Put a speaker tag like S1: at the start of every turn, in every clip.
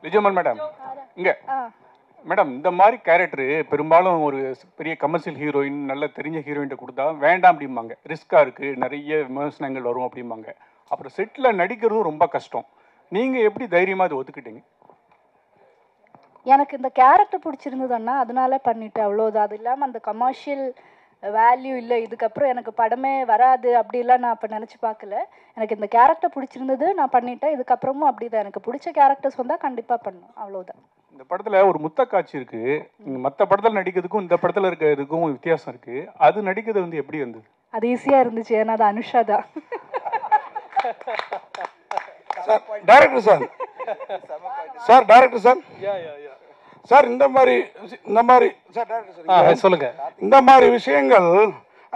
S1: விஜயமன் madam இங்கே madam, இந்த மாதிரி கேரக்டரு பெரும்பாலும் ஒரு பெரிய கமர்ஷியல் ஹீரோயின், நல்ல தெரிஞ்ச ஹீரோயின்ட்ட கொடுத்தா வேண்டாம் அப்படிம்பாங்க, ரிஸ்க்காக இருக்குது, நிறைய விமர்சனங்கள் வரும் அப்படிம்பாங்க. அப்புறம் செட்டில் நடிக்கிறதும் ரொம்ப கஷ்டம். நீங்கள் எப்படி தைரியமாக அதை ஒத்துக்கிட்டீங்க?
S2: எனக்கு இந்த கேரக்டர் பிடிச்சிருந்ததுன்னா அதனால பண்ணிட்டேன், அவ்வளோதான். அது இல்லாமல் அந்த கமர்ஷியல் வேல்யூ இல்லை, இதுக்கப்புறம் எனக்கு படமே வராது அப்படிலாம் நான் அப்போ நினச்சி பார்க்கல. எனக்கு இந்த கேரக்டர் பிடிச்சிருந்தது, நான் பண்ணிட்டேன். இதுக்கப்புறமும் அப்படி தான், எனக்கு பிடிச்ச கேரக்டர்ஸ் வந்தால் கண்டிப்பாக பண்ணும், அவ்வளோதான்.
S1: இந்த படத்தில் ஒரு முத்த காட்சி இருக்குது. மற்ற படத்தில் நடிக்கிறதுக்கும் இந்த படத்தில் இருக்கிறதுக்கும் வித்தியாசம் இருக்குது. அது நடிக்கிறது வந்து எப்படி இருந்தது?
S2: அது ஈஸியாக இருந்துச்சு, ஏன்னா அது அனுஷா தான்.
S3: Director sir, sir director sir, sir இந்த மாதிரி சார் டைரக்டர் சார்
S4: சொல்லுங்க.
S3: இந்த மாதிரி விஷயங்கள்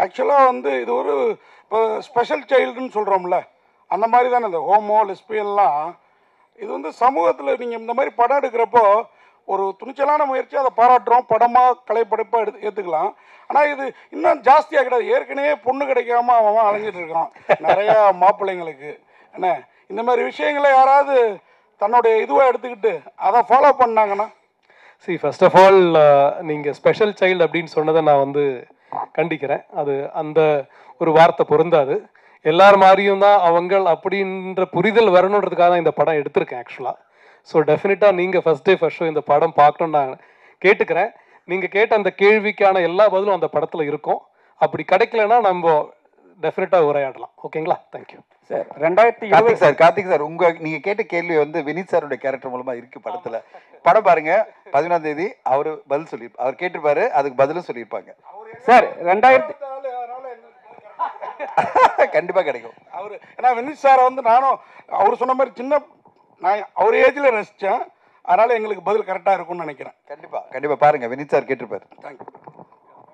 S3: ஆக்சுவலாக வந்து இது ஒரு இப்போ ஸ்பெஷல் சைல்டுன்னு சொல்கிறோம்ல, அந்த மாதிரி தானே இந்த ஹோமோ லெஸ்பியன்லாம். இது வந்து சமூகத்தில் நீங்கள் இந்த மாதிரி படம் எடுக்கிறப்போ ஒரு துணிச்சலான முயற்சி, அதை பாராட்டுறோம், படமாக கலைப்படைப்பாக ஏற்றுக்கலாம். ஆனால் இது இன்னும் ஜாஸ்தியாக கிடையாது. ஏற்கனவே பொண்ணு கிடைக்காம அவன் அலைஞ்சிட்டு இருக்கான் நிறையா மாப்பிள்ளைங்களுக்கு. என்ன இந்த மாதிரி விஷயங்களை யாராவது தன்னுடைய இதுவாக எடுத்துக்கிட்டு அதை ஃபாலோ பண்ணாங்கன்னா?
S4: சரி, ஃபர்ஸ்ட் ஆஃப் ஆல் நீங்கள் ஸ்பெஷல் சைல்டு அப்படின்னு சொன்னதை நான் வந்து கண்டிக்கிறேன். அது அந்த ஒரு வார்த்தை பொருந்தாது. எல்லார் மாதிரியும் தான் அவங்கள் அப்படின்ற புரிதல் வரணுன்றதுக்காக தான் இந்த படம் எடுத்திருக்கேன் ஆக்சுவலாக. ஸோ டெஃபினட்டாக நீங்கள் ஃபஸ்ட் டே ஃபர்ஸ்ட் ஷோ இந்த படம் பார்க்கணுன்னு நான் கேட்டுக்கிறேன். நீங்கள் கேட்ட அந்த கேள்விக்கான எல்லா பதிலும் அந்த படத்தில் இருக்கும். அப்படி கிடைக்கலன்னா நம்ம டெஃபினட்டாக உரையாடலாம். ஓகேங்களா? Thank you
S5: sir. 2020 கார்த்திக் சார், நீங்க கேட்ட கேள்வி வந்து வினித் சாரோட கேரக்டர் மூலமா இருக்கு படத்துல. படம் பாருங்க, 11ஆம் தேதி அவர் பதில் சொல்லி அவர் கேட்டிருப்பாரு, அதுக்கு பதிலும் சொல்லியிருப்பாங்க
S6: சார். 2000
S5: கண்டிப்பா கிடைக்கும்.
S3: அவர் ஏன்னா வினித் சாரை வந்து நானும் அவர் சொன்ன மாதிரி நான் அவர் ஏஜில் ரசித்தேன். அதனால எங்களுக்கு பதில் கரெக்டாக இருக்கும்னு நினைக்கிறேன்.
S5: கண்டிப்பா கண்டிப்பா பாருங்க, வினித் சார் கேட்டிருப்பாரு.
S3: Thank you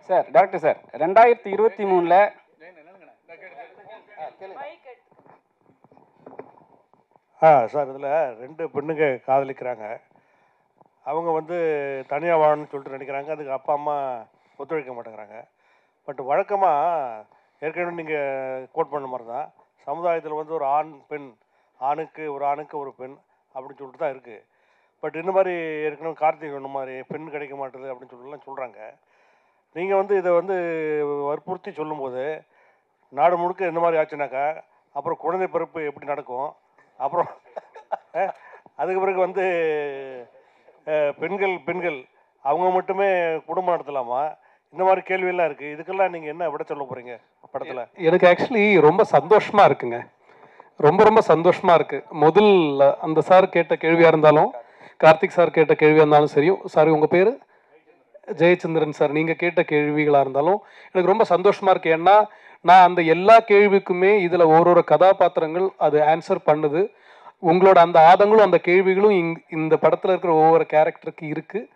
S6: sir. Doctor sir, 2023
S7: sir, இதில் 2 பெண்ணுங்க காதலிக்கிறாங்க. அவங்க வந்து தனியாக வாழணும்னு சொல்லிட்டு நினைக்கிறாங்க. அதுக்கு அப்பா அம்மா ஒத்துழைக்க மாட்டேங்கிறாங்க. பட் வழக்கமாக ஏற்கனவே நீங்கள் கோட் பண்ண மாதிரி தான் சமுதாயத்தில் வந்து ஒரு ஆண் பெண், ஆணுக்கு ஒரு பெண் அப்படின்னு சொல்லிட்டு தான் இருக்குது. பட் இந்த மாதிரி ஏற்கனவே கார்த்திக் சொன்ன மாதிரி பெண் கிடைக்க மாட்டேது அப்படின்னு சொல்லிட்டுலாம் சொல்கிறாங்க. நீங்கள் வந்து இதை வந்து வற்புறுத்தி சொல்லும்போது நாடு முழுக்க இந்த மாதிரி ஆச்சுனாக்கா அப்புறம் குழந்தை பிறப்பு எப்படி நடக்கும்? அப்புறம் அதுக்கு பிறகு வந்து பெண்கள் அவங்க மட்டுமே குடும்பம் நடத்தலாமா? இந்த மாதிரி கேள்வியெல்லாம் இருக்குது. இதுக்கெல்லாம் நீங்கள் என்ன விட சொல்ல போகிறீங்க படத்தில்?
S4: எனக்கு ஆக்சுவலி ரொம்ப சந்தோஷமாக இருக்குங்க. ரொம்ப சந்தோஷமாக இருக்குது. முதல் அந்த சார் கேட்ட கேள்வியாக இருந்தாலும், கார்த்திக் சார் கேட்ட கேள்வியாக இருந்தாலும் சரி, சாரி உங்கள் பேர் ஜெயச்சந்திரன் சார், நீங்கள் கேட்ட கேள்விகளாக இருந்தாலும் எனக்கு ரொம்ப சந்தோஷமாக இருக்குது. ஏன்னா நான் அந்த எல்லா கேள்விக்குமே இதில் ஒரு கதாபாத்திரங்கள் அது ஆன்சர் பண்ணுது. உங்களோட அந்த ஆதங்களும் அந்த கேள்விகளும் இந்த படத்தில் இருக்கிற ஒவ்வொரு கேரக்டருக்கு இருக்குது.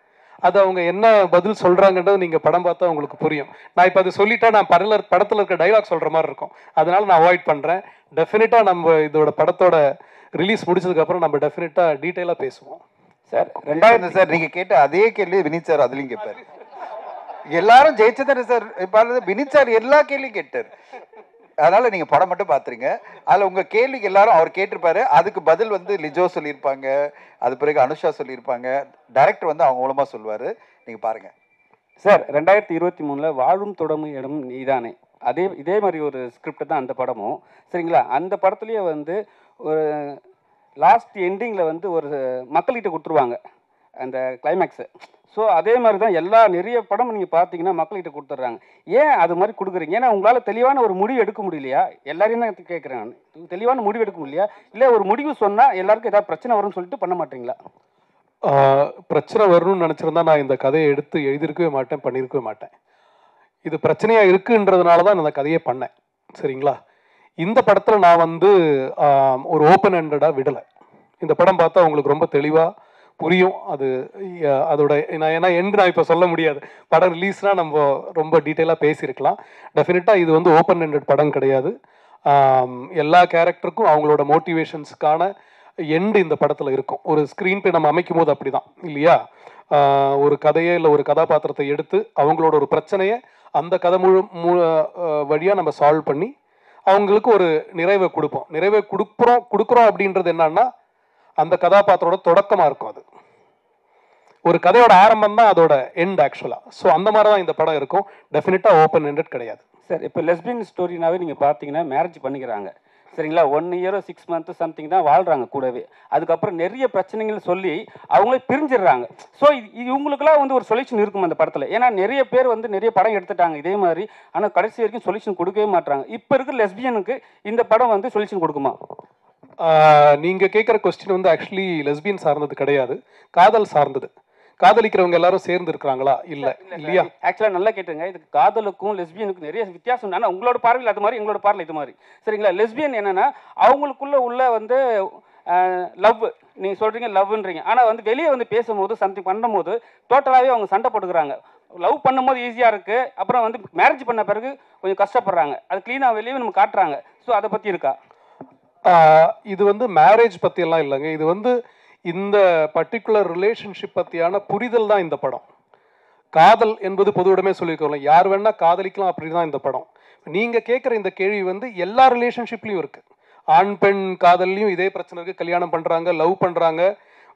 S4: அது அவங்க என்ன பதில் சொல்கிறாங்கன்றது நீங்கள் படம் பார்த்தா உங்களுக்கு புரியும். நான் இப்போ அது சொல்லிட்டா நான் படத்தில் இருக்க டைலாக் சொல்கிற மாதிரி இருக்கும். அதனால நான் அவாய்ட் பண்ணுறேன். டெஃபினட்டாக நம்ம இதோட படத்தோட ரிலீஸ் முடிச்சதுக்கப்புறம் நம்ம டெஃபினட்டாக டீட்டெயிலாக பேசுவோம்.
S6: சார்.
S5: 2000 சார், நீங்கள் கேட்ட அதே கேள்வி வினித் சார் அதுலேயும் கேட்பார். எல்லாரும் ஜெயிச்சதானே சார், இப்போ வினித் சார் எல்லா கேள்வியும் கேட்டார். அதனால நீங்கள் படம் மட்டும் பார்த்துருங்க. அதில் உங்கள் கேள்விக்கு எல்லாரும் அவர் கேட்டிருப்பாரு. அதுக்கு பதில் வந்து லிஜோ சொல்லியிருப்பாங்க, அது பிறகு அனுஷா சொல்லியிருப்பாங்க, டைரக்டர் வந்து அவங்க மூலமாக சொல்லுவார். நீங்கள் பாருங்கள்
S6: சார். 2023 வாழும் தொடரும் இடம் நீதானே, இதே மாதிரி ஒரு ஸ்கிரிப்ட் தான் அந்த படமும். சரிங்களா? அந்த படத்துலேயே வந்து ஒரு லாஸ்ட் எண்டிங்கில் வந்து ஒரு மக்கள்கிட்ட கொடுத்துருவாங்க அந்த கிளைமேக்ஸு. ஸோ அதே மாதிரி தான் நிறைய படம் நீங்கள் பார்த்தீங்கன்னா மக்கள்கிட்ட கொடுத்துட்றாங்க. ஏன் அது மாதிரி கொடுக்குறீங்க? ஏன்னா உங்களால் தெளிவான ஒரு முடிவு எடுக்க முடியலையா? எல்லாரையும் தான் கேட்குறேன். தெளிவான முடிவு எடுக்க முடியலையா? இல்லை ஒரு முடிவு சொன்னால் எல்லாருக்கும் ஏதாவது பிரச்சனை வரும்னு சொல்லிட்டு பண்ண மாட்டீங்களா?
S4: பிரச்சனை வரணும்னு நினச்சிருந்தா நான் இந்த கதையை எடுத்து எழுதியிருக்கவே மாட்டேன், பண்ணியிருக்கவே மாட்டேன். இது பிரச்சனையாக இருக்குன்றதுனால தான் இந்த கதையை பண்ணேன். சரிங்களா? இந்த படத்தில் நான் வந்து ஒரு ஓப்பன் ஹேண்டடாக விடலை. இந்த படம் பார்த்தா உங்களுக்கு ரொம்ப தெளிவாக புரியும். அதோட ஏன்னா நான் இப்போ சொல்ல முடியாது. படம் ரிலீஸ்னால் நம்ம ரொம்ப டீட்டெயிலாக பேசியிருக்கலாம். டெஃபினட்டாக இது வந்து ஓப்பன் ஹேண்டட் படம் கிடையாது. எல்லா கேரக்டருக்கும் அவங்களோட மோட்டிவேஷன்ஸுக்கான எண்டு இந்த படத்தில் இருக்கும். ஒரு ஸ்க்ரீன் பிளே நம்ம அமைக்கும் போது அப்படி தான் இல்லையா? ஒரு கதையை இல்லை ஒரு கதாபாத்திரத்தை எடுத்து அவங்களோட ஒரு பிரச்சனையை அந்த கதை வழியாக நம்ம சால்வ் பண்ணி அவங்களுக்கு ஒரு நிறைவை கொடுப்போம். நிறைவை கொடுக்குறோம் அப்படின்றது என்னன்னா அந்த கதாபாத்திரோட தொடக்கமாக இருக்கும். அது ஒரு கதையோட ஆரம்பம் தான் அதோட எண்ட் ஆக்சுவலாக. ஸோ அந்த மாதிரி தான் இந்த படம் இருக்கும். டெஃபினட்டாக ஓப்பன் எண்டட் கிடையாது
S6: சார். இப்போ லெஸ்பியன் ஸ்டோரினாவே நீங்கள் பார்த்தீங்கன்னா மேரேஜ் பண்ணிக்கிறாங்க சரிங்களா, 1 இயரோ 6 மந்த்து சம்திங் தான் வாழ்கிறாங்க கூடவே. அதுக்கப்புறம் நிறைய பிரச்சனைகள் சொல்லி அவங்களே பிரிஞ்சிடுறாங்க. ஸோ இவங்களுக்குலாம் வந்து ஒரு சொல்யூஷன் இருக்கும் அந்த படத்தில். ஏன்னா நிறைய பேர் வந்து நிறைய படம் எடுத்துட்டாங்க இதே மாதிரி, ஆனால் கடைசி வரைக்கும் சொல்யூஷன் கொடுக்கவே மாட்டாங்க. இப்போ இருக்கிற லெஸ்பியனுக்கு இந்த படம் வந்து சொல்யூஷன் கொடுக்குமா?
S4: நீங்கள் கேட்குற கொஸ்டின் வந்து ஆக்சுவலி லெஸ்பியன் சார்ந்தது கிடையாது, காதல் சார்ந்தது. காதலிக்கிறவங்க எல்லாரும் சேர்ந்து இருக்கிறாங்களா? இல்லை இல்லையா?
S6: ஆக்சுவலாக நல்லா கேட்டுங்க, இதுக்கு காதலுக்கும் லெஸ்பியனுக்கும் நிறைய வித்தியாசம். ஆனால் உங்களோட பார்வையில் அது மாதிரி, எங்களோட பார்வையில் இது மாதிரி சரிங்களா. லெஸ்பியன் என்னன்னா அவங்களுக்குள்ள உள்ள வந்து லவ், நீங்கள் சொல்கிறீங்க லவ்ன்றீங்க, ஆனால் வந்து வெளியே வந்து பேசும்போது சம்திங் பண்ணும்போது டோட்டலாகவே அவங்க சண்டை போட்டுக்கிறாங்க. லவ் பண்ணும்போது ஈஸியாக இருக்குது, அப்புறம் வந்து மேரேஜ் பண்ண பிறகு கொஞ்சம் கஷ்டப்படுறாங்க. அது க்ளீனாக வெளியே நம்ம காட்டுறாங்க. ஸோ அதை பற்றி இருக்கா?
S4: இது வந்து மேரேஜ் பற்றியெல்லாம் இல்லைங்க. இது வந்து இந்த பர்டிகுலர் ரிலேஷன்ஷிப் பற்றியான புரிதல் தான் இந்த படம். காதல் என்பது பொதுவிடமே சொல்லியிருக்கோம்ல, யார் வேணால் காதலிக்கலாம், அப்படி தான் இந்த படம். நீங்கள் கேட்குற இந்த கேள்வி வந்து எல்லா ரிலேஷன்ஷிப்லேயும் இருக்குது. ஆண் பெண் காதல்லையும் இதே பிரச்சனை இருக்குது. கல்யாணம் பண்ணுறாங்க, லவ் பண்ணுறாங்க,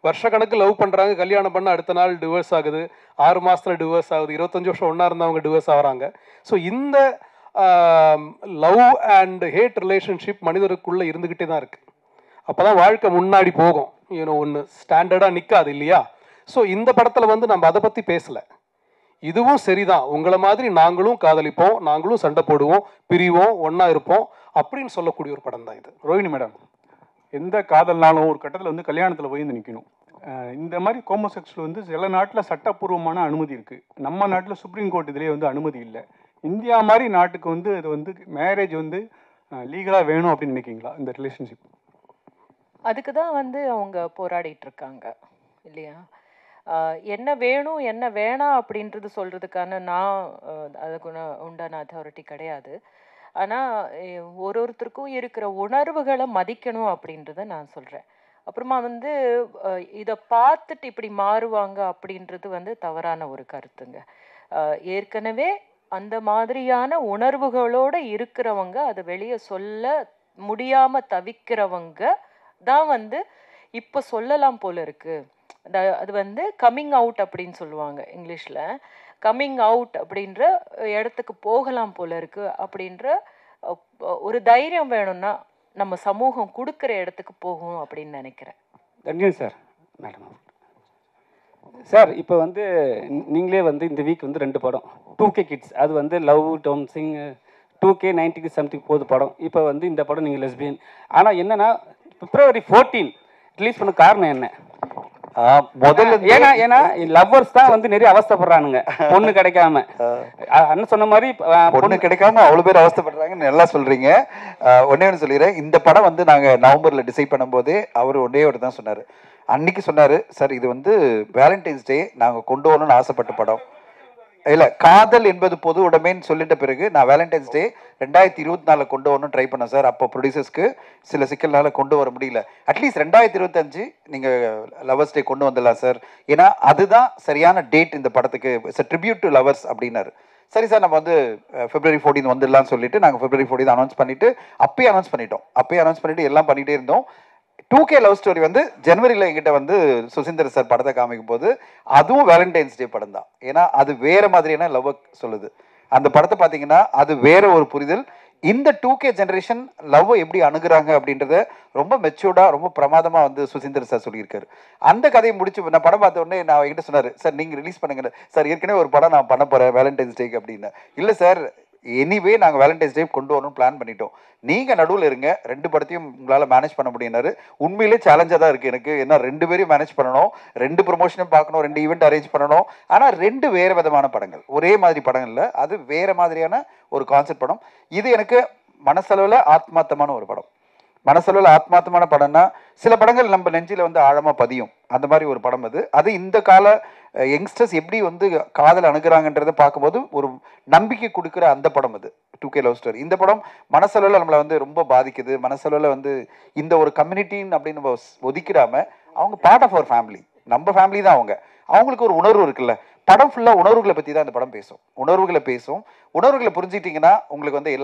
S4: வருஷக்கணக்கு லவ் பண்ணுறாங்க, கல்யாணம் பண்ண அடுத்த நாள் டிவோர்ஸ் ஆகுது, 6 மாதத்தில் டிவோர்ஸ் ஆகுது, 25 வருஷம் ஒன்றா இருந்தவங்க டிவோர்ஸ் ஆகிறாங்க. ஸோ இந்த லவ் அண்ட் ஹேட் ரிலேஷன்ஷிப் மனிதருக்குள்ளே இருந்துக்கிட்டே தான் இருக்குது. அப்போ தான் வாழ்க்கை முன்னாடி போகும். ஒன்று ஸ்டாண்டர்டாக நிற்காது இல்லையா? ஸோ இந்த படத்தில் வந்து நம்ம அதை பற்றி பேசலை. இதுவும் சரிதான், உங்களை மாதிரி நாங்களும் காதலிப்போம், நாங்களும் சண்டை போடுவோம், பிரிவோம், ஒன்றா இருப்போம் அப்படின்னு சொல்லக்கூடிய ஒரு படம் தான் இது.
S1: ரோஹிணி மேடம், எந்த காதல்னாலும் ஒரு கட்டத்தில் வந்து கல்யாணத்தில் போய் வந்து நிற்கணும். இந்த மாதிரி ஹோமோசெக்சுவல் வந்து சில நாட்டில் சட்டப்பூர்வமான அனுமதி இருக்குது, நம்ம நாட்டில் சுப்ரீம் கோர்ட் இதிலே வந்து அனுமதி இல்லை. இந்தியா மாதிரி நாட்டுக்கு வந்து இது வந்து மேரேஜ் வந்து லீகலாக வேணும் அப்படின்னு நினைக்கிங்களா இந்த ரிலேஷன்ஷிப்?
S8: அதுக்கு தான் வந்து அவங்க போராடிட்டு இருக்காங்க இல்லையா? என்ன வேணும் என்ன வேணாம் அப்படின்றது சொல்கிறதுக்கான நான் அதுக்கு உண்டான அத்தாரிட்டி கிடையாது. ஆனால் ஒருத்தருக்கும் இருக்கிற உணர்வுகளை மதிக்கணும் அப்படின்றத நான் சொல்கிறேன். அப்புறமா வந்து இதை பார்த்துட்டு இப்படி மாறுவாங்க அப்படின்றது வந்து தவறான ஒரு கருத்துங்க. ஏற்கனவே அந்த மாதிரியான உணர்வுகளோடு இருக்கிறவங்க அதை வெளியே சொல்ல முடியாமல் தவிக்கிறவங்க தான் வந்து இப்போ சொல்லலாம் போல இருக்கு. அது வந்து கம்மிங் அவுட் அப்படின்னு சொல்லுவாங்க இங்கிலீஷில். கம்மிங் அவுட் அப்படின்ற இடத்துக்கு போகலாம் போல இருக்கு அப்படின்ற ஒரு தைரியம் வேணும்னா நம்ம சமூகம் கொடுக்குற இடத்துக்கு போகும் அப்படின்னு நினைக்கிறேன்.
S6: நன்றி சார். மேடம் சார், இப்போ வந்து நீங்களே வந்து இந்த வீக் வந்து 2 படம் 2K கிட்ஸ், அது வந்து love don't Singh 2K 90 something போகுது படம். இப்போ வந்து இந்த படம் நீங்கள் லெஸ்பியன். ஆனால் என்னன்னா February 14 ரிலீஸ் பண்ண காரணம் என்ன?
S5: முதல்ல
S6: ஏன்னா லவ்வர்ஸ் தான் வந்து நிறைய அவஸ்தைப்படுறானுங்க பொண்ணு கிடைக்காம. அண்ணன் சொன்ன மாதிரி
S5: பொண்ணு கிடைக்காம அவ்வளவு பேர் அவஸ்தைப்படுறாங்கன்னு நல்லா சொல்றீங்க. ஒன்னே ஒன்று சொல்லிடுறேன், இந்த படம் வந்து நாங்க நவம்பர்ல டிசைட் பண்ணும்போது அவர் ஒன்னே ஒரு தான் சொன்னாரு. அன்னைக்கு சொன்னாரு, சார் இது வந்து வேலண்டைன்ஸ் டே நாங்க கொண்டு வரணும்னு ஆசைப்பட்ட படம் இல்ல, காதல் என்பது பொது உடைமைன்னு சொல்லிட்ட பிறகு நான் வேலண்டைன்ஸ் டே 2024 கொண்டு வரணும் ட்ரை பண்ணேன் சார். அப்போ ப்ரொடியூசர்ஸ்க்கு சில சிக்கல்னால கொண்டு வர முடியல. அட்லீஸ்ட் 2025 நீங்கள் லவர்ஸ் டே கொண்டு வந்துடலாம் சார், ஏன்னா அதுதான் சரியான டேட் இந்த படத்துக்கு, it's a tribute to lovers அப்படின்னாரு. சரி சார், நம்ம வந்து February 14 வந்துடலாம்னு சொல்லிட்டு நாங்கள் February 14 அனௌன்ஸ் பண்ணிட்டு அப்பயே அனௌன்ஸ் பண்ணிட்டு எல்லாம் பண்ணிட்டே இருந்தோம். 2K லவ் ஸ்டோரி வந்து ஜனவரியில் எங்கிட்ட வந்து சுசீந்தர் சார் படத்தை காமிக்கும் போது அதுவும் வேலண்டைன்ஸ் டே படம் தான். ஏன்னா அது வேற மாதிரியான லவ் சொல்லுது. அந்த படத்தை பார்த்தீங்கன்னா அது வேற ஒரு புரிதல். இந்த 2K ஜெனரேஷன் லவ் எப்படி அணுகுறாங்க அப்படின்றத ரொம்ப மெச்சூர்டாக ரொம்ப பிரமாதமாக வந்து சுசீந்தர் சார் சொல்லியிருக்காரு. அந்த கதையை முடிச்சு நான் படம் பார்த்த உடனே நான் என்கிட்ட சொன்னார், சார் நீங்கள் ரிலீஸ் பண்ணுங்க சார், ஏற்கனவே ஒரு படம் நான் பண்ண போகிறேன் வேலண்டைன்ஸ் டேக்கு அப்படின்னு. இல்லை சார், எனிவே நாங்கள் வேலண்டைன்ஸ் டே கொண்டு வரணும்னு பிளான் பண்ணிட்டோம், நீங்கள் நடுவில் இருங்க, 2 படத்தையும் உங்களால் மேனேஜ் பண்ண முடியினாரு. உண்மையிலே சேலஞ்சாக தான் இருக்குது எனக்கு, ஏன்னா 2 பேரையும் மேனேஜ் பண்ணணும், 2 ப்ரொமோஷனும் பார்க்கணும், 2 ஈவெண்ட் அரேஞ்ச் பண்ணணும். ஆனால் 2 வேறு விதமான படங்கள், ஒரே மாதிரி படங்கள் இல்லை, அது வேறு மாதிரியான ஒரு கான்செப்ட் படம். இது எனக்கு மனசளவில் ஆத்மார்த்தமான ஒரு படம். மனசளவில் ஆத்மார்த்தமான படம்னா சில படங்கள் நம்ம நெஞ்சில் வந்து ஆழமாக பதியும், அந்த மாதிரி ஒரு படம் அது. அது இந்த கால யங்ஸ்டர்ஸ் எப்படி வந்து காதல் அணுகிறாங்கன்றதை பார்க்கும்போது ஒரு நம்பிக்கை கொடுக்குற அந்த படம் அது 2K லவ் ஸ்டோரி. இந்த படம் மனசளவில் நம்மளை வந்து ரொம்ப பாதிக்குது. மனசளவில் வந்து இந்த ஒரு கம்யூனிட்டின்னு அப்படின்னு நம்ம ஒதுக்கிடாம அவங்க பார்ட் ஆஃப் அவர் ஃபேமிலி, நம்ம ஃபேமிலி தான் அவங்க. அவங்களுக்கு ஒரு உணர்வு இருக்குல்ல, படம் ஃபுல்லாக உணர்வுகளை பற்றி தான் அந்த படம் பேசும். உணர்வுகளை புரிஞ்சுக்கிட்டிங்கன்னா உங்களுக்கு வந்து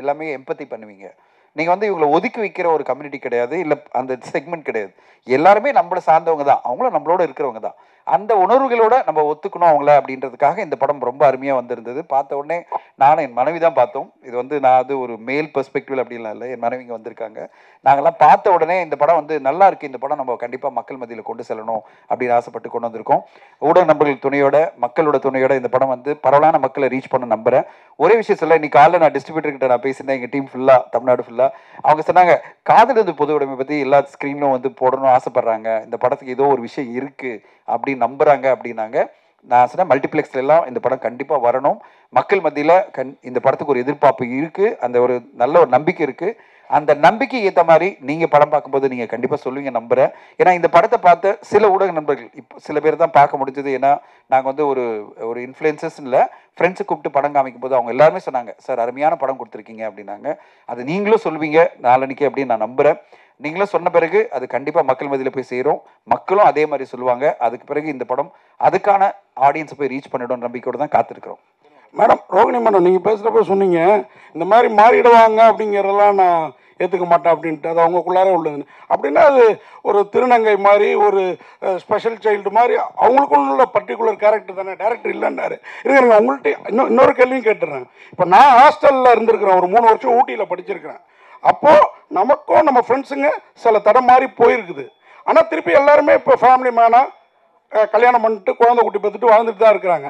S5: எல்லாமே எம்பத்தி பண்ணுவீங்க. நீங்கள் வந்து இவங்களை ஒதுக்கி வைக்கிற ஒரு கம்யூனிட்டி கிடையாது, இல்லை அந்த செக்மெண்ட் கிடையாது. எல்லாருமே நம்மளை சார்ந்தவங்க தான், அவங்களும் நம்மளோட இருக்கிறவங்க தான். அந்த உணர்வுகளோட நம்ம ஒத்துக்கணும் அவங்கள அப்படின்றதுக்காக இந்த படம் ரொம்ப அருமையாக வந்திருந்தது. பார்த்த உடனே நானும் என் மனைவி தான் பார்த்தோம். இது வந்து நான் அது ஒரு மேல் பெர்ஸ்பெக்டிவ் அப்படின்லாம் இல்லை, என் மனைவிங்க வந்திருக்காங்க. நாங்கள்லாம் பார்த்த உடனே இந்த படம் வந்து நல்லா இருக்குது, இந்த படம் நம்ம கண்டிப்பாக மக்கள் மத்தியில் கொண்டு செல்லணும் அப்படின்னு ஆசைப்பட்டு கொண்டு வந்திருக்கோம். ஊடக நண்பர்கள் துணையோட, மக்களோட துணையோட இந்த படம் வந்து பரவலான மக்களை ரீச் பண்ண நம்புகிறேன். ஒரே விஷயம் சொல்ல, இன்னைக்கு காலையில் நான் டிஸ்ட்ரிபியூட்டர்கிட்ட நான் பேசியிருந்தேன், எங்கள் டீம் ஃபுல்லாக, தமிழ்நாடு ஃபுல்லாக. அவங்க சொன்னாங்க, காதல் வந்து பொது உடைமை பற்றி எல்லா ஸ்க்ரீன்லும் வந்து போடணும்னு ஆசைப்பட்றாங்க, இந்த படத்துக்கு ஏதோ ஒரு விஷயம் இருக்குது அப்படின்னு நம்புகிறாங்க அப்படின்னாங்க. நான் சொன்னேன், மல்டிப்ளெக்ஸ்ல எல்லாம் இந்த படம் கண்டிப்பாக வரணும், மக்கள் மத்தியில் இந்த படத்துக்கு ஒரு எதிர்பார்ப்பு இருக்குது, அந்த ஒரு நல்ல ஒரு நம்பிக்கை இருக்குது. அந்த நம்பிக்கை ஏற்ற மாதிரி நீங்கள் படம் பார்க்கும்போது நீங்கள் கண்டிப்பாக சொல்லுவீங்க நம்புகிறேன். ஏன்னா இந்த படத்தை பார்த்த சில ஊடக நண்பர்கள், இப்போ சில பேர் தான் பார்க்க முடிஞ்சது. ஏன்னா நாங்கள் வந்து ஒரு இன்ஃப்ளூயன்சஸ் இல்லை, ஃப்ரெண்ட்ஸை கூப்பிட்டு படம் காமிக்கும் போது அவங்க எல்லாருமே சொன்னாங்க, சார் அருமையான படம் கொடுத்துருக்கீங்க அப்படின்னாங்க. அது நீங்களும் சொல்லுவீங்க நாளன்னைக்கு அப்படின்னு நான் நம்புகிறேன். நீங்களும் சொன்ன பிறகு அது கண்டிப்பாக மக்கள் மத்தியில் போய் சேரும், மக்களும் அதே மாதிரி சொல்லுவாங்க. அதுக்கு பிறகு இந்த படம் அதுக்கான ஆடியன்ஸை போய் ரீச் பண்ணிடும் நம்பிக்கையோடு தான் காத்திருக்கிறோம்.
S3: மேடம், ரோகிணி மேடம், நீங்கள் பேசுகிறப்ப சொன்னீங்க இந்த மாதிரி மாறிடுவாங்க அப்படிங்கிறதெல்லாம் நான் ஏற்றுக்க மாட்டேன் அப்படின்ட்டு. அது அவங்களுக்குள்ளாரே உள்ளதுன்னு. அப்படின்னா அது ஒரு திருநங்கை மாதிரி, ஒரு ஸ்பெஷல் சைல்டு மாதிரி அவங்களுக்குள்ள பர்டிகுலர் கேரக்டர் தானே, டேரக்டர் இல்லைன்னாரு. இருங்க, உங்கள்கிட்ட இன்னொரு கேள்வியும் கேட்டுறேன். இப்போ நான் ஹாஸ்டலில் இருந்திருக்கிறேன், ஒரு 3 வருஷம் ஊட்டியில் படிச்சிருக்கிறேன். அப்போது நமக்கும் நம்ம ஃப்ரெண்ட்ஸுங்க சில தடம் மாதிரி போயிருக்குது. ஆனால் திருப்பி எல்லாருமே இப்போ ஃபேமிலி மேனாக கல்யாணம் பண்ணிட்டு குழந்தை குட்டி பார்த்துட்டு வாழ்ந்துட்டு தான் இருக்கிறாங்க.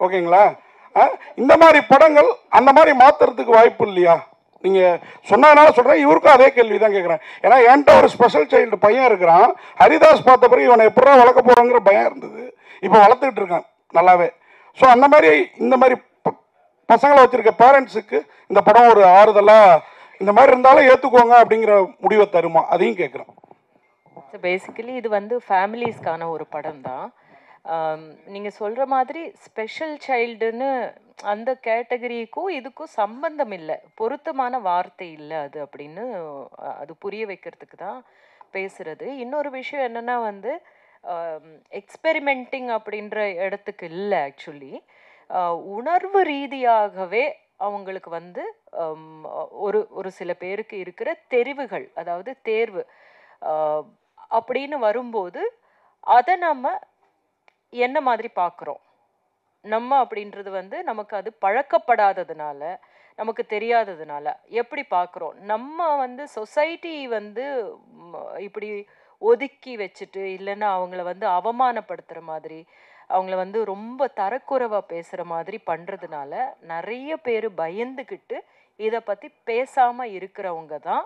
S3: ஓகேங்களா? இந்த மாதிரி படங்கள் அந்த மாதிரி மாற்றுறதுக்கு வாய்ப்பு இல்லையா? நீங்கள் சொன்னதுனால சொல்கிறேன், இவருக்கும் அதே கேள்வி தான் கேட்குறேன். ஏன்னா என்கிட்ட ஒரு ஸ்பெஷல் சைல்டு பையன் இருக்கிறான். ஹரிதாஸ் பார்த்த பிறகு இவனை எப்படா வளர்க்க போகிறோங்கிற பயம் இருந்தது. இப்போ வளர்த்துக்கிட்டு இருக்கான் நல்லாவே. ஸோ அந்த மாதிரி இந்த மாதிரி பசங்களை வச்சுருக்க பேரண்ட்ஸுக்கு இந்த படம் ஒரு ஆறுதலாக, இந்த மாதிரி இருந்தாலும் ஏற்றுக்குவாங்க அப்படிங்கிற முடிவை தருமா, அதையும் கேட்குறேன்.
S8: ஸோ பேசிக்கலி இது வந்து ஃபேமிலிஸ்க்கான ஒரு படம் தான். நீங்கள் சொல்கிற மாதிரி ஸ்பெஷல் சைல்டுன்னு அந்த கேட்டகரிக்கும் இதுக்கும் சம்பந்தம் இல்லை, பொருத்தமான வார்த்தை இல்லை அது அப்படின்னு அது புரிய வைக்கிறதுக்கு தான் பேசுகிறது. இன்னொரு விஷயம் என்னென்னா வந்து எக்ஸ்பெரிமெண்டிங் அப்படின்ற இடத்துக்கு இல்லை. ஆக்சுவலி உணர்வு ரீதியாகவே அவங்களுக்கு வந்து ஒரு சில பேருக்கு இருக்கிற தெரிவுகள், அதாவது தேர்வு அப்படின்னு வரும்போது அதை நம்ம என்ன மாதிரி பார்க்குறோம் நம்ம அப்படின்றது வந்து நமக்கு அது பழக்கப்படாததுனால, நமக்கு தெரியாததுனால எப்படி பார்க்குறோம். நம்ம வந்து சொசைட்டி வந்து இப்படி ஒதுக்கி வச்சுட்டு, இல்லைன்னா அவங்கள வந்து அவமானப்படுத்துகிற மாதிரி, அவங்கள வந்து ரொம்ப தரக்குறைவாக பேசுகிற மாதிரி பண்ணுறதுனால நிறைய பேர் பயந்துக்கிட்டு இதை பற்றி பேசாமல் இருக்கிறவங்க தான்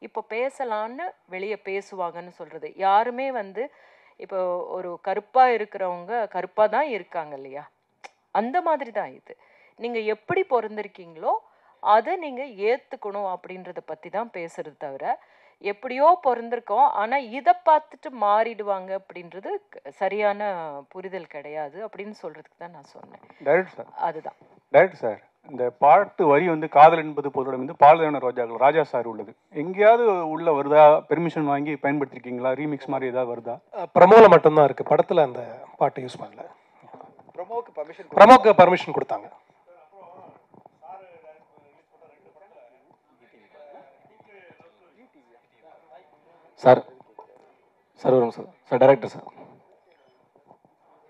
S8: இப்போ பேசலான்னு வெளியே பேசுவாங்கன்னு சொல்கிறது. யாருமே வந்து இப்போ ஒரு கருப்பாக இருக்கிறவங்க கருப்பாக தான் இருக்காங்க இல்லையா, அந்த மாதிரி தான் இது. நீங்கள் எப்படி பிறந்திருக்கீங்களோ அதை நீங்கள் ஏற்றுக்கணும் அப்படின்றத பற்றி தான் பேசுறது தவிர, எப்படியோ பிறந்திருக்கோம் ஆனால் இதை பார்த்துட்டு மாறிடுவாங்க அப்படின்றது சரியான புரிதல் கிடையாது அப்படின்னு சொல்கிறதுக்கு தான் நான் சொன்னேன்.
S1: டைரக்டர் சார்,
S8: அதுதான்
S1: டைரக்டர் சார், இந்த பாட்டு வரி வந்து காதல் என்பது பொதுவுடன் வந்து பாலதான ரோஜாக்கள் ராஜா சார் உள்ளது, எங்கேயாவது உள்ள வருதா? பெர்மிஷன் வாங்கி பயன்படுத்திருக்கீங்களா? ரீமிக்ஸ் மாதிரி ஏதாவது வருதா?
S4: ப்ரமோவில் மட்டும்தான் இருக்குது, படத்தில் அந்த பாட்டு யூஸ் பண்ணல. ப்ரமோக்கு பர்மிஷன் கொடுத்தாங்க.
S9: சார் சார் வரும் sir sir director sir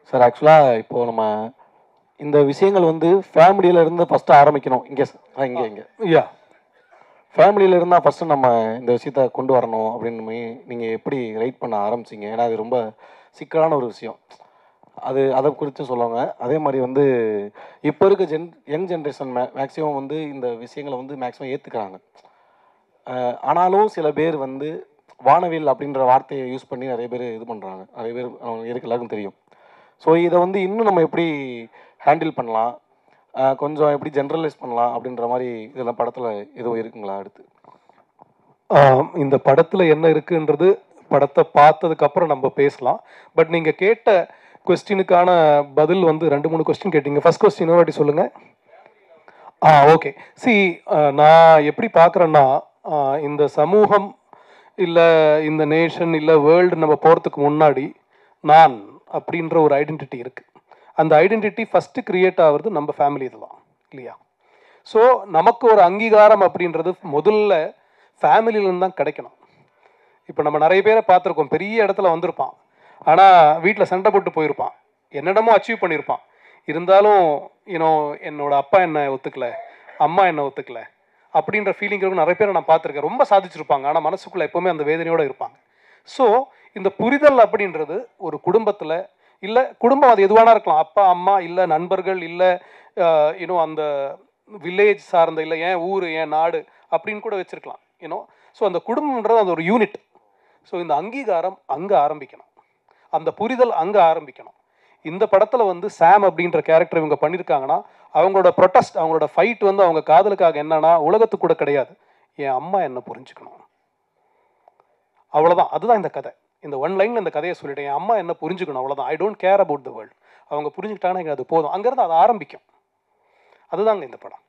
S9: sir ஆக்சுவலாக இப்போது நம்ம இந்த விஷயங்கள் வந்து ஃபேமிலியிலேருந்து ஃபஸ்ட்டு ஆரம்பிக்கணும். இங்கே இங்கே
S4: யா
S9: ஃபேமிலியில் இருந்தால் ஃபஸ்ட்டு நம்ம இந்த விஷயத்த கொண்டு வரணும் அப்படின்னு நீங்கள் எப்படி ரைட் பண்ண ஆரம்பிச்சிங்க? ஏன்னா அது ரொம்ப சிக்கலான ஒரு விஷயம், அதை குறித்து சொல்லுவாங்க. அதே மாதிரி வந்து இப்போ இருக்க யங் ஜென்ரேஷன் மேக்ஸிமம் வந்து இந்த விஷயங்களை வந்து மேக்ஸிமம் ஏற்றுக்கிறாங்க. ஆனாலும் சில பேர் வந்து வானவில் அப்படின்ற வார்த்தையை யூஸ் பண்ணி நிறைய பேர் இது பண்ணுறாங்க, நிறைய பேர் எல்லாருக்கும் தெரியும். ஸோ இதை வந்து இன்னும் நம்ம எப்படி ஹேண்டில் பண்ணலாம், கொஞ்சம் எப்படி ஜென்ரலைஸ் பண்ணலாம் அப்படின்ற மாதிரி இதெல்லாம் படத்தில் எதுவும் இருக்குங்களா? அடுத்து
S4: இந்த படத்தில் என்ன இருக்குன்றது படத்தை பார்த்ததுக்கப்புறம் நம்ம பேசலாம். பட் நீங்கள் கேட்ட கொஸ்டினுக்கான பதில் வந்து 2-3 கொஸ்டின் கேட்டீங்க. ஃபர்ஸ்ட் கொஸ்டின் ஒரு வாட்டி சொல்லுங்கள். ஓகே. நான் எப்படி பார்க்குறேன்னா, இந்த சமூகம் இல்லை இந்த நேஷன் இல்லை வேர்ல்டு நம்ம போகிறதுக்கு முன்னாடி நான் அப்படின்ற ஒரு ஐடென்டிட்டி இருக்குது. அந்த ஐடென்டிட்டி ஃபஸ்ட்டு க்ரியேட் ஆகிறது நம்ம ஃபேமிலி இதுதான் இல்லையா? ஸோ நமக்கு ஒரு அங்கீகாரம் அப்படின்றது முதல்ல ஃபேமிலியிலேருந்து தான் கிடைக்கணும். இப்போ நம்ம நிறைய பேரை பார்த்துருக்கோம், பெரிய இடத்துல வந்திருப்பான், ஆனால் வீட்டில் சண்டை போட்டு போயிருப்பான், என்னென்னமோ அச்சீவ் பண்ணியிருப்பான். இருந்தாலும் என்னோட அப்பா என்னை ஒத்துக்கலை, அம்மா என்னை ஒத்துக்கலை அப்படின்ற ஃபீலிங் இருக்கும். நிறைய பேரை நான் பார்த்துருக்கேன், ரொம்ப சாதிச்சிருப்பாங்க, ஆனால் மனசுக்குள்ளே எப்போவுமே அந்த வேதனையோடு இருப்பாங்க. ஸோ இந்த புரிதல் அப்படின்றது ஒரு குடும்பத்தில், இல்லை குடும்பம் அது எதுவானா இருக்கலாம், அப்பா அம்மா இல்லை நண்பர்கள் இல்லை அந்த வில்லேஜ் சார்ந்த, இல்லை ஏன் ஊர் ஏன் நாடு அப்படின்னு கூட வச்சுருக்கலாம். ஸோ அந்த குடும்பம்ன்றது அது ஒரு யூனிட். ஸோ இந்த அங்கீகாரம் அங்கே ஆரம்பிக்கணும், அந்த புரிதல் அங்கே ஆரம்பிக்கணும். இந்த படத்தில் வந்து சாம் அப்படின்ற கேரக்டர் இவங்க பண்ணியிருக்காங்கன்னா, அவங்களோட ப்ரொட்டஸ்ட், அவங்களோட ஃபைட் வந்து அவங்க காதலுக்காக என்னன்னா, உலகத்துக்கு கூட கிடையாது, என் அம்மா என்ன புரிஞ்சுக்கணும், அவ்வளோதான். அதுதான் இந்த கதை. இந்த ஒன் லைனில் இந்த கதையை சொல்லிட்டேன், என் அம்மா என்ன புரிஞ்சுக்கணும், அவ்வளோதான். I don't care about the world. அவங்க புரிஞ்சுக்கிட்டாங்கன்னா அது போதும், அங்கேருந்து அது ஆரம்பிக்கும். அதுதாங்க இந்த படம்.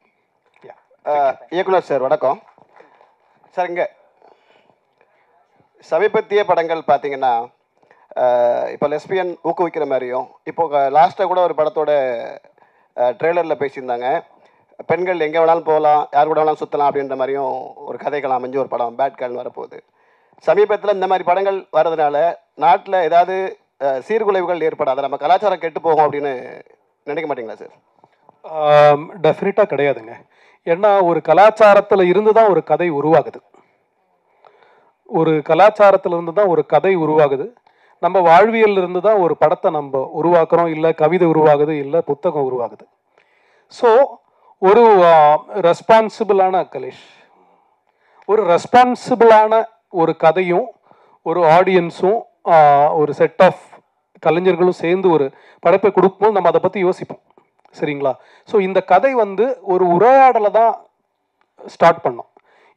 S10: இயக்குனர் சார் வணக்கம் சார். இங்கே சமீபத்திய படங்கள் பார்த்தீங்கன்னா, இப்போ லெஸ்பியன் ஊக்குவிக்கிற மாதிரியும், இப்போ லாஸ்ட்டாக கூட ஒரு படத்தோட ட்ரெய்லரில் பேசியிருந்தாங்க, பெண்கள் எங்கே வேணாலும் போகலாம், யார் கூட வேணாலும் சுற்றலாம் அப்படின்ற மாதிரியும் ஒரு கதைகள் அமைஞ்சு ஒரு படம் பேட் கேர்ள்னு வரப்போகுது. சமீபத்தில் இந்த மாதிரி படங்கள் வர்றதுனால நாட்டில் ஏதாவது சீர்குலைவுகள் ஏற்படாது, நம்ம கலாச்சாரம் கெட்டு போகும் அப்படின்னு நினைக்க மாட்டீங்களா சார்?
S4: டெஃபினட்டாக கிடையாதுங்க. ஏன்னா ஒரு கலாச்சாரத்தில் இருந்து தான் ஒரு கதை உருவாகுது, ஒரு கலாச்சாரத்தில் இருந்து தான் ஒரு கதை உருவாகுது. நம்ம வாழ்வியல் இருந்து தான் ஒரு படத்தை நம்ம உருவாக்குறோம், இல்லை கவிதை உருவாகுது, இல்லை புத்தகம் உருவாகுது. ஸோ ஒரு ரெஸ்பான்சிபிளான கலேஷ், ஒரு ரெஸ்பான்சிபிளான ஒரு கதையும் ஒரு ஆடியன்ஸும் ஒரு செட் ஆஃப் கலைஞர்களும் சேர்ந்து ஒரு படைப்பை கொடுக்கும்போது நம்ம அதை பற்றி யோசிப்போம், சரிங்களா? ஸோ இந்த கதை வந்து ஒரு உரையாடலை தான் ஸ்டார்ட் பண்ணோம்.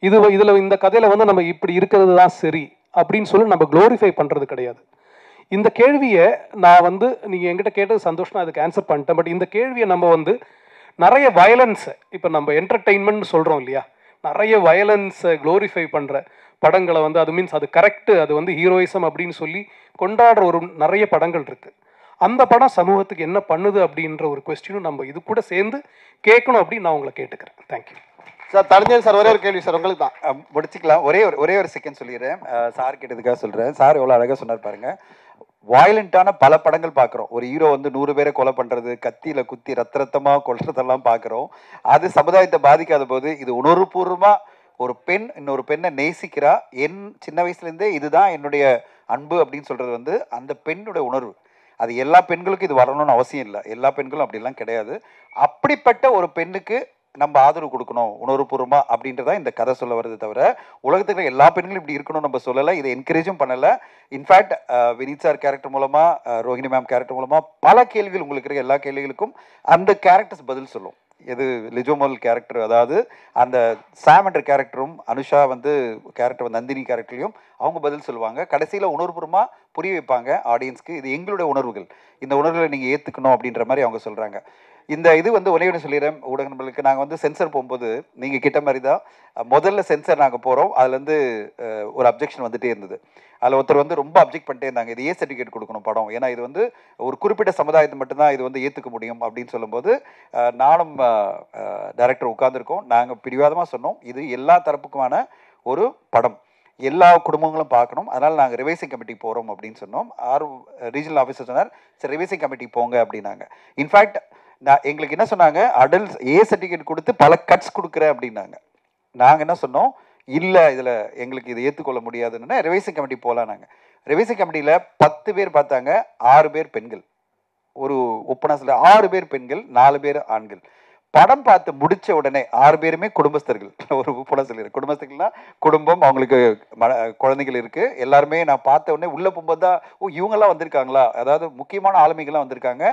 S4: இதில் இந்த கதையில் வந்து நம்ம இப்படி இருக்கிறது தான் சரி அப்படின்னு சொல்லி நம்ம க்ளோரிஃபை பண்ணுறது கிடையாது. இந்த கேள்வியை நான் வந்து நீங்கள் என்கிட்ட கேட்டது சந்தோஷம், அதுக்கு ஆன்சர் பண்ணிட்டேன். பட் இந்த கேள்வியை நம்ம வந்து நிறைய வயலன்ஸை, இப்போ நம்ம என்டர்டெயின்மெண்ட் சொல்கிறோம் இல்லையா, நிறைய வயலன்ஸை க்ளோரிஃபை பண்ணுற படங்களை வந்து, அது மீன்ஸ் அது கரெக்டு, அது வந்து ஹீரோயிசம் அப்படின்னு சொல்லி கொண்டாடுற ஒரு நிறைய படங்கள் இருக்குது. அந்த படம் சமூகத்துக்கு என்ன பண்ணுது அப்படின்ற ஒரு கொஸ்டினும் நம்ம இது கூட சேர்ந்து கேட்கணும் அப்படின்னு நான் உங்களை கேட்டுக்கிறேன். Thank you
S10: sir. தரஞ்சன் சார், ஒரே ஒரு கேள்வி சார் உங்களுக்கு தான்.
S5: முடிச்சுக்கலாம். ஒரே ஒரு செகண்ட் சொல்லிடுறேன். சார் கேட்டதுக்காக சொல்கிறேன். சார் எவ்வளோ அழகாக சொன்னார் பாருங்க. வயலண்ட்டான பல படங்கள் பார்க்குறோம். ஒரு ஹீரோ வந்து 100 பேரை கொலை பண்ணுறது, கத்தியில் குத்தி ரத்தமாக கொல்றதெல்லாம் பார்க்குறோம். அது சமுதாயத்தை பாதிக்காத போது, இது உணர்வுபூர்வமாக ஒரு பெண் இன்னொரு பெண்ணை நேசிக்கிறா, என் சின்ன வயசுலேருந்தே இதுதான் என்னுடைய அன்பு அப்படின்னு சொல்கிறது வந்து அந்த பெண்ணுடைய உணர்வு. அது எல்லா பெண்களுக்கும் இது வரணும்னு அவசியம் இல்லை, எல்லா பெண்களும் அப்படிலாம் கிடையாது. அப்படிப்பட்ட ஒரு பெண்ணுக்கு நம்ம ஆதரவு கொடுக்கணும் உணர்வுபூர்வமாக அப்படின்றதான் இந்த கதை சொல்ல வருது. தவிர உலகத்துக்கு எல்லா பெண்களும் இப்படி இருக்கணும்னு நம்ம சொல்லலை, இதை என்கரேஜும் பண்ணலை. இன்ஃபேக்ட் வினீத் சார் கேரக்டர் மூலமாக, ரோஹிணி மேம் கேரக்டர் மூலமாக பல கேள்விகள், உங்களுக்கு இருக்க எல்லா கேள்விகளுக்கும் அந்த கேரக்டர்ஸ் பதில் சொல்லும். எது லிஜோமல் கேரக்டர், அதாவது அந்த சாம் என்ற கேரக்டரும் அனுஷா வந்து கேரக்டர் நந்தினி கேரக்டர்லையும் அவங்க பதில் சொல்லுவாங்க. கடைசியில் உணர்வுபூர்வமாக புரிய வைப்பாங்க ஆடியன்ஸ்க்கு, இது எங்களுடைய உணர்வுகள், இந்த உணர்வுகளை நீங்கள் ஏற்றுக்கணும் அப்படின்ற மாதிரி அவங்க சொல்கிறாங்க. இந்த இது வந்து ஒரே ஒன்று சொல்லிடுறேன் ஊடக நண்பர்களுக்கு. நாங்கள் வந்து சென்சர் போகும்போது நீங்கள் கிட்ட மாதிரி தான் முதல்ல சென்சர் நாங்கள் போகிறோம். அதுலேருந்து ஒரு அப்ஜெக்ஷன் வந்துகிட்டே இருந்தது. அதில் ஒருத்தர் வந்து ரொம்ப அப்ஜெக்ட் பண்ணிட்டே இருந்தாங்க, இது ஏ சர்டிஃபிகேட் கொடுக்கணும் படம், ஏன்னா இது வந்து ஒரு குறிப்பிட்ட சமுதாயத்தை மட்டும்தான் இது வந்து ஏற்றுக்க முடியும் அப்படின்னு சொல்லும்போது, நானும் டைரக்டர் உட்காந்துருக்கோம். நாங்கள் பிடிவாதமாக சொன்னோம், இது எல்லா தரப்புக்குமான ஒரு படம், எல்லா குடும்பங்களும் பார்க்கணும், அதனால் நாங்கள் ரிவைசிங் கமிட்டிக்கு போகிறோம் அப்படின்னு சொன்னோம். ரீஜனல் ஆஃபீஸர் சொன்னார், சரி ரிவைசிங் கமிட்டிக்கு போங்க அப்படின்னாங்க. இன்ஃபேக்ட் எங்களுக்கு என்ன சொன்னாங்க, அடல்ட்ஸ் ஏ சர்டிஃபிகேட் கொடுத்து பல கட்ஸ் கொடுக்குறேன் அப்படின்னாங்க. நாங்கள் என்ன சொன்னோம், இல்லை இதில் எங்களுக்கு இதை ஏற்றுக்கொள்ள முடியாதுன்னு ரிவைசிங் கமிட்டி போகலாம். நாங்கள் ரிவைசிங் கமிட்டியில் 10 பேர் பார்த்தாங்க, 6 பேர் பெண்கள். ஒரு ஒப்பனாசில் 6 பேர் பெண்கள், 4 பேர் ஆண்கள். படம் பார்த்து முடித்த உடனே 6 பேருமே குடும்பஸ்தர்கள். ஒரு ஒப்பனா சொல்லிடுறேன், குடும்பஸ்தர்கள்னா குடும்பம், அவங்களுக்கு குழந்தைகள் இருக்குது. எல்லாருமே நான் பார்த்த உடனே உள்ளே போகும்போது தான், ஓ இவங்கெல்லாம் வந்திருக்காங்களா, அதாவது முக்கியமான ஆளுமைகள்லாம் வந்திருக்காங்க.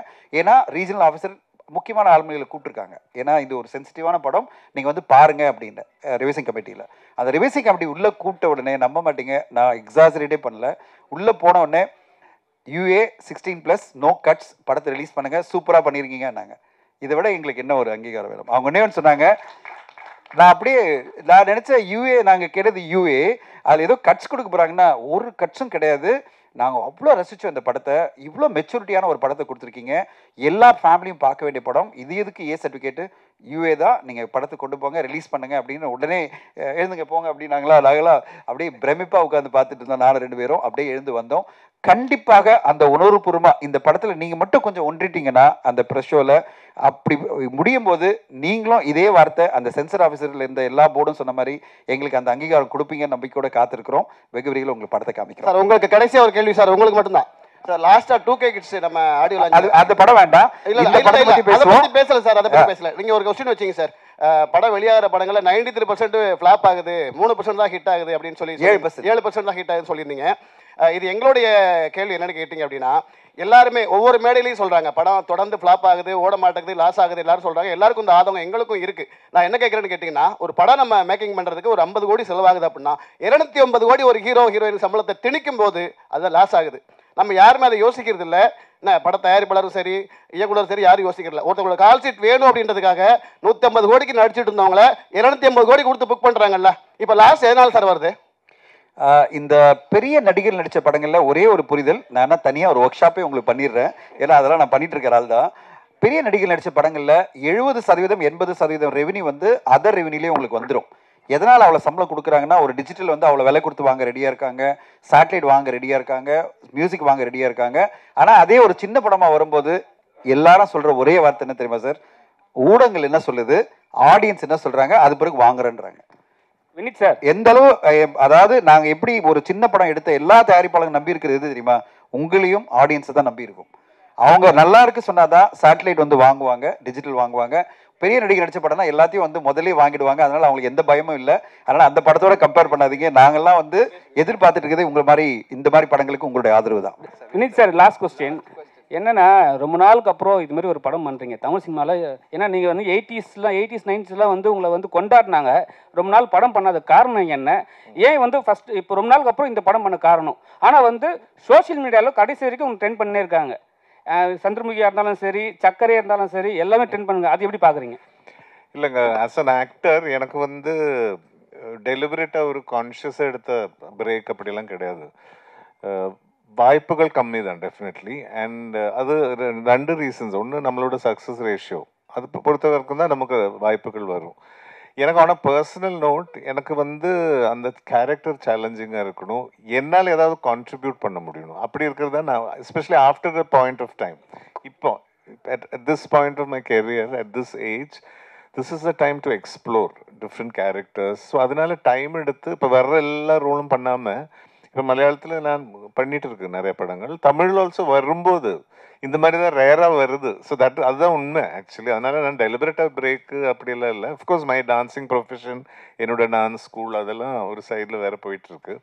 S5: ஏன்னா ரீஜனல் ஆஃபீஸர் முக்கியமான ஆளுமைகளை கூப்பிட்டுருக்காங்க, ஏன்னா இது ஒரு சென்சிட்டிவான படம், நீங்கள் வந்து பாருங்க அப்படின்னு ரிவைசிங் கமிட்டியில். அந்த ரிவைசிங் கமிட்டி உள்ளே கூப்பிட்ட உடனே நம்ப மாட்டீங்க, நான் எக்ஸாசரேட்டே பண்ணல, உள்ளே போன உடனே UA 16+ நோ கட்ஸ், படத்தை ரிலீஸ் பண்ணுங்கள், சூப்பராக பண்ணியிருக்கீங்க நாங்கள். இதை விட எங்களுக்கு என்ன ஒரு அங்கீகாரம் வேணும். அவங்க ஒன்றே ஒன்று சொன்னாங்க, நான் நினச்சேன் UA, நாங்கள் கேட்டது UA, அதில் ஏதோ கட்ஸ் கொடுக்க போகிறாங்கன்னா ஒரு கட்ஸும் கிடையாது. நாங்கள் அவ்வளோ ரசித்தோம் இந்த படத்தை, இவ்வளோ மெச்சூரிட்டியான ஒரு படத்தை கொடுத்துருக்கீங்க, எல்லா ஃபேமிலியும் பார்க்க வேண்டிய படம், இது எதுக்கு ஏ சர்டிஃபிகேட்டு, யூஏ தான், நீங்கள் படத்தை கொண்டு போங்க, ரிலீஸ் பண்ணுங்க அப்படின்னு உடனே எழுந்துங்க போங்க அப்படின்னாங்களா. நாங்களாம் அப்படியே பிரமிப்பாக உட்காந்து பார்த்துட்டு இருந்தோம். நானும் 2 பேரும் அப்படியே எழுந்து வந்தோம். கண்டிப்பாக அந்த உணர்வுபூர்வமாக இந்த படத்தில் நீங்கள் மட்டும் கொஞ்சம் ஒன்றிட்டீங்கன்னா அந்த ப்ரெஸ் ஷோவில் அப்படி முடியும் போது நீங்களும் இதே வார்த்தை அந்த சென்சர் ஆஃபீஸரில் இருந்த எல்லா போர்டும் சொன்ன மாதிரி எங்களுக்கு அந்த அங்கீகாரம் கொடுப்பீங்கன்னு நம்பிக்கையோட காத்திருக்கிறோம். வெகு விரைவில் உங்களுக்கு படத்தை காமிக்கிறோம்.
S10: சார் உங்களுக்கு கடைசியாக ஒரு கேள்வி சார், உங்களுக்கு மட்டும்தான் சார். லாஸ்டா 2K கிட்ஸ் நம்ம ஆடியோ
S5: அந்த படம் வேண்டாம், இந்த படத்தை பத்தி
S10: பேசல சார். அதை பத்தி பேசல. நீங்க ஒரு கொஸ்டின் வச்சீங்க சார், படம் வெளியாகிற படங்கள்ல 93% ஃபிளாப் ஆகுது, 3% தான் ஹிட் ஆகுது அப்படின்னு சொல்லி 7% தான் ஹிட் ஆகுதுன்னு சொல்லியிருந்தீங்க. இது எங்களுடைய கேள்வி என்னன்னு கேட்டீங்க அப்படின்னா, எல்லாருமே ஒவ்வொரு மேடையிலையும் சொல்றாங்க படம் தொடர்ந்து ஃபிளாப் ஆகுது, ஓட மாட்டேங்குது, லாஸ் ஆகுது, எல்லாரும் சொல்றாங்க. எல்லாருக்கும் இந்த ஆதங்கம் எங்களுக்கும் இருக்கு. நான் என்ன கேட்கறேன்னு கேட்டீங்கன்னா, ஒரு படம் நம்ம மேக்கிங் பண்றதுக்கு ஒரு 50 கோடி செலவாகுது அப்படின்னா 250 கோடி ஒரு ஹீரோ ஹீரோயின் சம்பளத்தை திணிக்கும் போது அது லாஸ் ஆகுது. நம்ம யாருமே அதை யோசிக்கிறது இல்லை. என்ன பட தயாரிப்பாளரும் சரி, இயக்குனரும் சரி, யாரும் யோசிக்கிறல. ஒருத்தவங்களுக்கு கால் சீட் வேணும் அப்படின்றதுக்காக 150 கோடிக்கு நடிச்சுட்டு இருந்தவங்கள 250 கோடி கொடுத்து புக் பண்றாங்கல்ல. இப்போ லாஸ் எதனால சார் வருது?
S5: இந்த பெரிய நடிகர் நடித்த படங்களில் ஒரே ஒரு புரிதல், நான் தனியாக ஒரு ஒர்க் ஷாப்பே உங்களுக்கு பண்ணிடுறேன், ஏன்னா அதெல்லாம் நான் பண்ணிட்டு இருக்கிற ஆள் தான். பெரிய நடிகர் நடித்த படங்களில் 70% 80% ரெவன்யூ வந்து அதர் ரெவன்யூலேயே உங்களுக்கு வந்துடும். எதனால் அவ்வளோ சம்பளம் கொடுக்குறாங்கன்னா, ஒரு டிஜிட்டல் வந்து அவ்வளோ விலை கொடுத்து வாங்க ரெடியாக இருக்காங்க, சேட்டலைட் வாங்க ரெடியாக இருக்காங்க, மியூசிக் வாங்க ரெடியாக இருக்காங்க. ஆனால் அதே ஒரு சின்ன படமாக வரும்போது எல்லாரும் சொல்கிற ஒரே வார்த்தை என்ன தெரியுமா சார்? ஊடகங்கள் என்ன சொல்லுது, ஆடியன்ஸ் என்ன சொல்கிறாங்க, அது பிறகு வாங்குறேன்றாங்க.
S6: வினித் சார்,
S5: எந்த அளவு, அதாவது நாங்கள் எப்படி ஒரு சின்ன படம் எடுத்த எல்லா தயாரிப்பாளரும் நம்பி இருக்கிறது எது தெரியுமா? உங்களையும் ஆடியன்ஸை தான் நம்பி இருக்கும். அவங்க நல்லா இருக்கு சொன்னாதான் சேட்டலைட் வந்து வாங்குவாங்க, டிஜிட்டல் வாங்குவாங்க. பெரிய நடிகர் நடிச்ச படம்னா எல்லாத்தையும் வந்து முதலே வாங்கிடுவாங்க. அதனால அவங்களுக்கு எந்த பயமும் இல்லை. அதனால அந்த படத்தோட கம்பேர் பண்ணாதீங்க. நாங்கள்லாம் வந்து எதிர்பார்த்துட்டு இருக்கிறது உங்களை மாதிரி இந்த மாதிரி படங்களுக்கு உங்களுடைய ஆதரவு தான்.
S6: வினித் சார், லாஸ்ட் கொஸ்டின் என்னன்னா, ரொம்ப நாளுக்கு அப்புறம் இது மாதிரி ஒரு படம் பண்ணுறீங்க தமிழ் சினிமாவில். ஏன்னா நீங்கள் வந்து 80s 90s வந்து உங்களை வந்து கொண்டாடினாங்க. ரொம்ப நாள் படம் பண்ணாத காரணம் என்ன? ஏன் வந்து ஃபஸ்ட் இப்போ ரொம்ப நாளுக்கு அப்புறம் இந்த படம் பண்ண காரணம்? ஆனால் வந்து சோஷியல் மீடியாவில் கடைசி வரைக்கும் அவங்க ட்ரெண்ட் பண்ணே இருக்காங்க. சந்திரமுகியாக இருந்தாலும் சரி, சக்கரையாக இருந்தாலும் சரி, எல்லாமே ட்ரெண்ட் பண்ணுங்க. அது எப்படி பார்க்குறீங்க?
S11: இல்லைங்க, ஆஸ் அன் ஆக்டர் எனக்கு வந்து டெலிபரேட்டாக ஒரு கான்ஷியஸாக எடுத்த பிரேக் அப்படிலாம் கிடையாது. வாய்ப்புகள் கம்மி தான் டெஃபினெட்லி. அண்ட் அது 2 ரீசன்ஸ். ஒன்று நம்மளோட சக்ஸஸ் ரேஷியோ, அது பொறுத்த வரைக்கும் தான் நமக்கு வாய்ப்புகள் வரும். எனக்கு ஆனால் பர்சனல் நோட், எனக்கு வந்து அந்த கேரக்டர் சேலஞ்சிங்காக இருக்கணும், என்னால் ஏதாவது கான்ட்ரிபியூட் பண்ண முடியணும். அப்படி இருக்கிறது தான் நான், especially after the point of time, இப்போ at this point of my career, at this age, this is the time to explore different characters. So அதனால டைம் எடுத்து இப்போ வர்ற எல்லா ரோலும் பண்ணாமல், இப்போ மலையாளத்தில் நான் பண்ணிட்டு இருக்கேன் நிறைய படங்கள், தமிழ் ஆல்சோ வரும்போது இந்த மாதிரி தான் ரேராக வருது. ஸோ அதுதான் உண்மை ஆக்சுவலி. அதனால நான் டெலிபரேட்டாக பிரேக்கு அப்படியெல்லாம் இல்லை. அஃப்கோர்ஸ் மை டான்ஸிங் ப்ரொஃபஷன், என்னோட டான்ஸ் ஸ்கூல் அதெல்லாம் ஒரு சைடில் வேறு போயிட்டுருக்கு.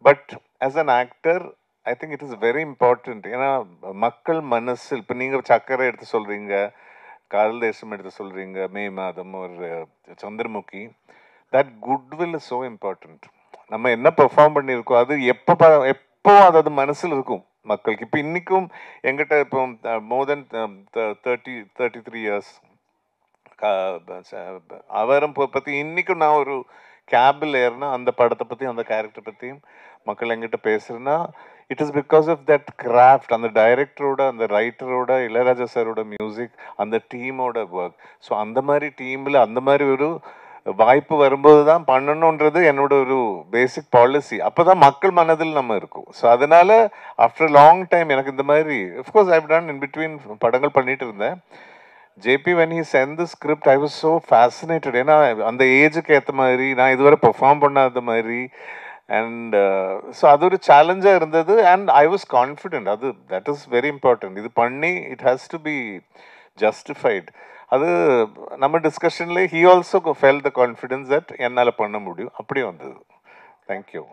S11: But as an actor I think it is very important. ஏன்னா மக்கள் மனசில், இப்போ நீங்கள் சக்கரை எடுத்து சொல்கிறீங்க, காதல் தேசம் எடுத்து சொல்கிறீங்க, மே மாதம், ஒரு Chandramukhi, that goodwill is so important. நம்ம என்ன பெர்ஃபார்ம் பண்ணியிருக்கோம் அது எப்போ அது மனசில் இருக்கும் மக்களுக்கு. இப்போ இன்றைக்கும் எங்கிட்ட இப்போ மோர் தென் 33 இயர்ஸ் அவரம் பற்றி இன்றைக்கும் நான் ஒரு கேபில் ஏறினா அந்த படத்தை பற்றி அந்த கேரக்டர் பற்றியும் மக்கள் எங்கிட்ட பேசுகிறேன்னா, it is because of that craft, அந்த டைரக்டரோட, அந்த ரைட்டரோட, இளையராஜா சாரோட மியூசிக், அந்த டீமோட ஒர்க். ஸோ அந்த மாதிரி டீமில் அந்த மாதிரி ஒரு வாய்ப்பு வரும்போது தான் பண்ணணுன்றது என்னோட ஒரு பேசிக் பாலிசி. அப்போ தான் மக்கள் மனதில் நம்ம இருக்கும். ஸோ அதனால ஆஃப்டர் லாங் டைம் எனக்கு இந்த மாதிரி, of course I have done in between படங்கள் பண்ணிட்டு இருந்தேன். ஜேபி when he sent the script I was so fascinated. ஏன்னா அந்த ஏஜுக்கு ஏற்ற மாதிரி நான் இதுவரை பெர்ஃபார்ம் பண்ணாத மாதிரி. அண்ட் ஸோ அது ஒரு சேலஞ்சாக இருந்தது. And I was confident. அது தட் இஸ் வெரி இம்பார்ட்டன்ட். இது பண்ணி it has to be justified. அது நம்ம டிஸ்கஷன்லேயே he also felt the confidence that என்னால் பண்ண முடியும். அப்படி வந்தது. தேங்க்யூ.